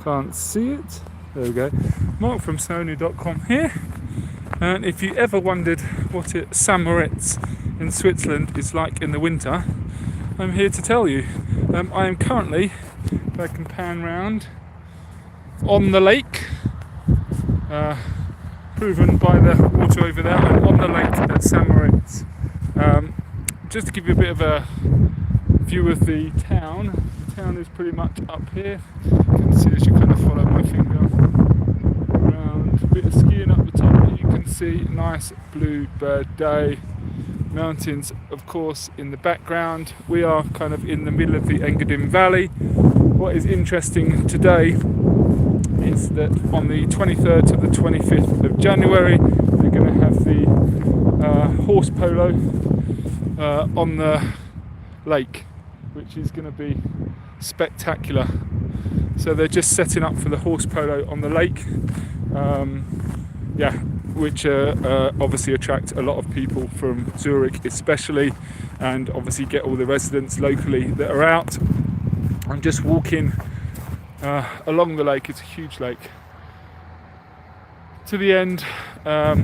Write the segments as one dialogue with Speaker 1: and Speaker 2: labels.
Speaker 1: Can't see it. There we go. Mark from SnowOnly.com here. And if you ever wondered what St Moritz in Switzerland is like in the winter, I'm here to tell you. I am currently, if I can pan round, on the lake, proven by the water over there. I'm on the lake at St Moritz. Just to give you a bit of a view of the town. The town is pretty much up here. You can see as you kind of follow my finger around. A bit of skiing up the top that you can see. Nice bluebird day. Mountains, of course, in the background. We are kind of in the middle of the Engadin Valley. What is interesting today is that on the 23rd to the 25th of January, they're going to have the horse polo on the lake, which is going to be spectacular. So they're just setting up for the horse polo on the lake, which obviously attract a lot of people from Zurich especially, and obviously get all the residents locally that are out. I'm just walking along the lake. It's a huge lake. To the end, a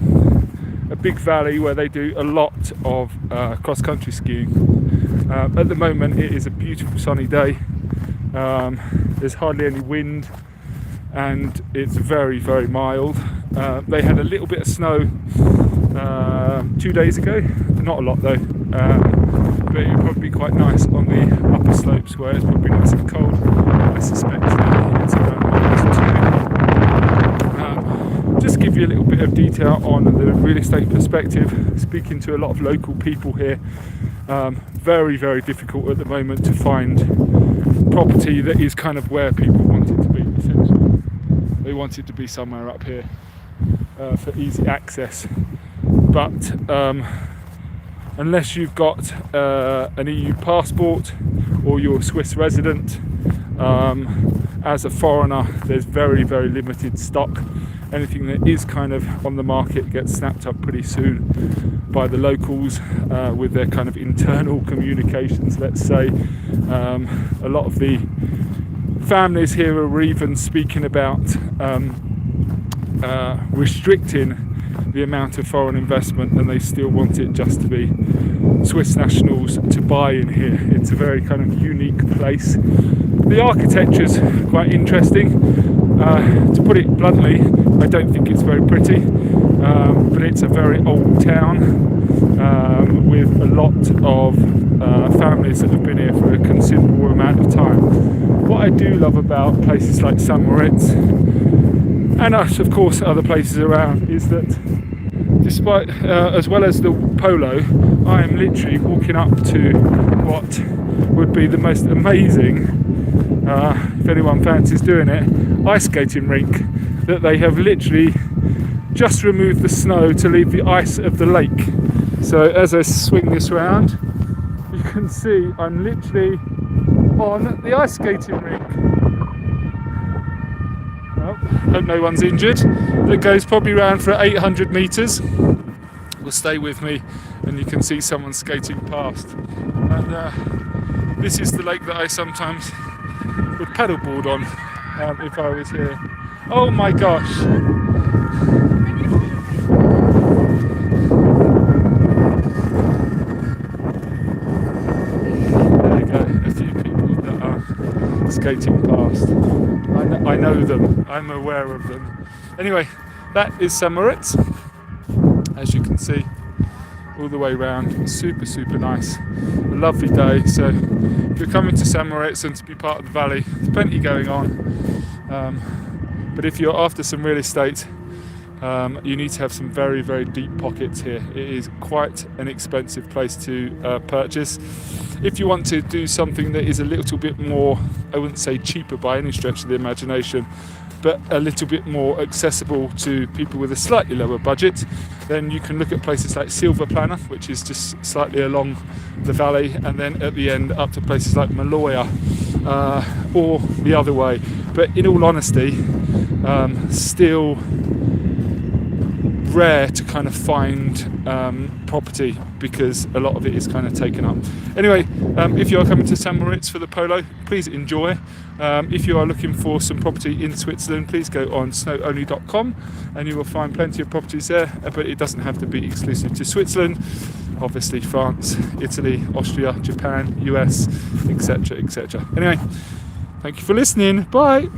Speaker 1: big valley where they do a lot of cross-country skiing. At the moment it is a beautiful sunny day. There's hardly any wind and it's very, very mild. They had a little bit of snow 2 days ago, not a lot though, but it would probably be quite nice on the upper slopes where it's probably nice and cold. I suspect it's around -2. Just give you a little bit of detail on the real estate perspective. Speaking to a lot of local people here, very, very difficult at the moment to find property that is kind of where people want it to be, essentially. They want it to be somewhere up here for easy access. But unless you've got an EU passport or you're a Swiss resident, as a foreigner, there's very, very limited stock. Anything that is kind of on the market gets snapped up pretty soon by the locals with their kind of internal communications, let's say. A lot of the families here are even speaking about restricting the amount of foreign investment, and they still want it just to be Swiss nationals to buy in here. It's a very kind of unique place. The architecture's quite interesting. To put it bluntly, I don't think it's very pretty, but it's a very old town with a lot of families that have been here for a considerable amount of time. What I do love about places like St Moritz, and us, of course, other places around, is that despite, as well as the polo, I am literally walking up to what would be the most amazing, if anyone fancies doing it, ice skating rink that they have literally just removed the snow to leave the ice of the lake. So as I swing this round, you can see I'm literally on the ice skating rink. Well, hope no one's injured. That goes probably around for 800 metres. Will stay with me and you can see someone skating past. And this is the lake that I sometimes would paddleboard on if I was here. Oh my gosh! There you go, a few people that are skating past. I know them, I'm aware of them. Anyway, that is St Moritz, as you can see, all the way round. Super, super nice. A lovely day. So if you're coming to St Moritz and to be part of the valley, there's plenty going on. But if you're after some real estate, you need to have some very, very deep pockets here. It is quite an expensive place to purchase. If you want to do something that is a little bit more, I wouldn't say cheaper by any stretch of the imagination, but a little bit more accessible to people with a slightly lower budget, then you can look at places like Silver Planner, which is just slightly along the valley, and then at the end up to places like Maloja, or the other way. But in all honesty, still rare to kind of find property because a lot of it is kind of taken up. Anyway, if you are coming to St Moritz for the polo, please enjoy. If you are looking for some property in Switzerland, please go on SnowOnly.com and you will find plenty of properties there, but it doesn't have to be exclusive to Switzerland. Obviously France, Italy, Austria, Japan, US, etc., etc. Anyway, thank you for listening. Bye.